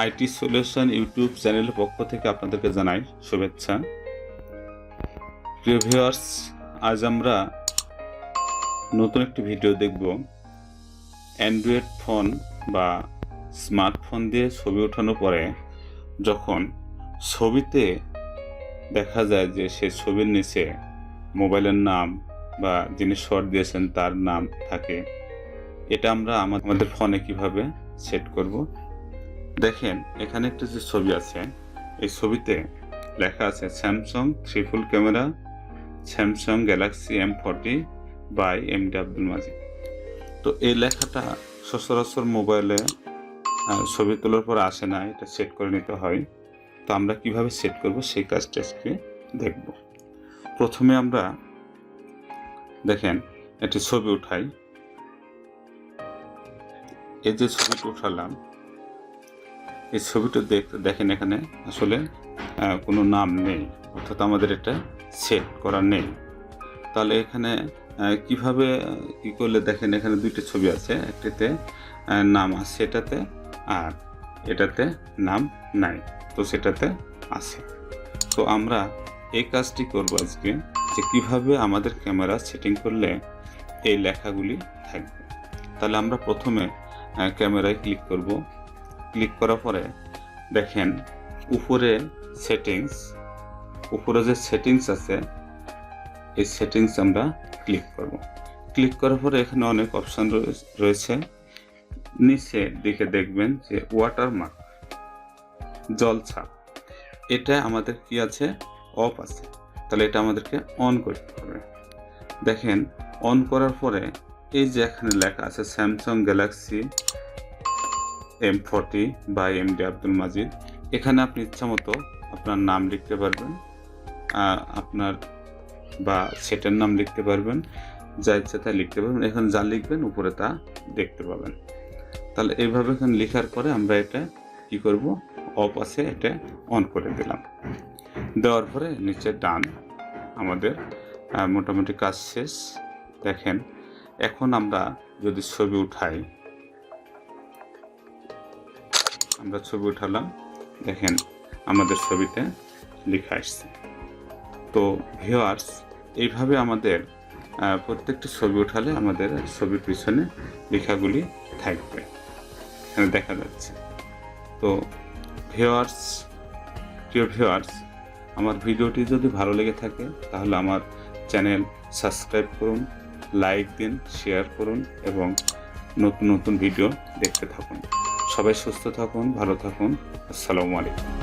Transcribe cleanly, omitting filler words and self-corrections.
IT solution YouTube চ্যানেলের পক্ষ থেকে আপনাদেরকে জানাই শুভেচ্ছা। প্রিয় ভিউয়ার্স, আজ আমরা নতুন একটি ভিডিও দেখব। অ্যান্ড্রয়েড ফোন বা স্মার্টফোন দিয়ে ছবি ওঠানোর পরে যখন ছবিতে দেখা যায় যে সে ছবির নিচে মোবাইলের নাম বা যিনি শট দিয়েছেন তার নাম থাকে, এটা আমরা আমাদের ফোনে কিভাবে সেট করব। দেখেন, এখানে একটা যে ছবি আছে, এই ছবিতে লেখা আছে Samsung triple camera Samsung Galaxy M40 by MD Abdul Majid. তো এই লেখাটা সচরাচর মোবাইলে ছবি তোলার পর আসে না, এটা সেট করে নিতে হয়। তো আমরা কিভাবে সেট করব সেই কাজটা আজকে দেখব। প্রথমে আমরা দেখেন একটি ছবি উঠাই। এই যে ছবিটা উঠালাম, এই ছবিটা দেখেন এখানে আসলে কোনো নাম নেই, অর্থাৎ আমাদের এটা সেট করা নেই। তাহলে এখানে কিভাবে কি করলে দেখেন এখানে দুইটা ছবি আছে, একটিতে নাম আছে এটাতে, আর এটাতে নাম নাই, তো সেটাতে আছে। তো আমরা এই কাজটি করব আজকে, যে কিভাবে আমাদের ক্যামেরা সেটিং করলে এই লেখাগুলি থাকবে। তাহলে আমরা প্রথমে ক্যামেরায় ক্লিক করব। ক্লিক করার পরে দেখেন উপরে সেটিংস, উপরে যে সেটিংস আছে এই সেটিংস আমরা ক্লিক করব। ক্লিক করার পরে এখানে অনেক অপশান রয়েছে। নিচে দিকে দেখবেন যে ওয়াটারমার্ক, জলছাপ, এটা আমাদের কি আছে, অফ আছে। তাহলে এটা আমাদেরকে অন করতে হবে। দেখেন অন করার পরে এই যে এখানে লেখা আছে Samsung Galaxy M40 by MD Abdul Majid, এখানে আপনি ইচ্ছা মতো আপনার নাম লিখতে পারবেন, আপনার বা সেটের নাম লিখতে পারবেন, যা ইচ্ছা তা লিখতে পারবেন। এখানে যা লিখবেন উপরে তা দেখতে পাবেন। তাহলে এইভাবে এখানে লেখার পরে আমরা এটা কি করব, অফ আছে এটা অন করে দিলাম। দেওয়ার পরে নিচে ডান, আমাদের মোটামুটি কাজ শেষ। দেখেন এখন আমরা যদি ছবি উঠাই, আমরা ছবি উঠালাম, দেখেন আমাদের ছবিতে লেখা আসছে। তো ভিউয়ার্স, এইভাবে আমাদের প্রত্যেকটি ছবি উঠালে আমাদের ছবির পিছনে লেখাগুলি থাকবে, এখানে দেখা যাচ্ছে। তো ভিউয়ার্স, প্রিয় ভিউয়ার্স, আমার ভিডিওটি যদি ভালো লেগে থাকে তাহলে আমার চ্যানেল সাবস্ক্রাইব করুন, লাইক দিন, শেয়ার করুন এবং নতুন নতুন ভিডিও দেখতে থাকুন। সবাই সুস্থ থাকুন, ভালো থাকুন। আসসালামু আলাইকুম।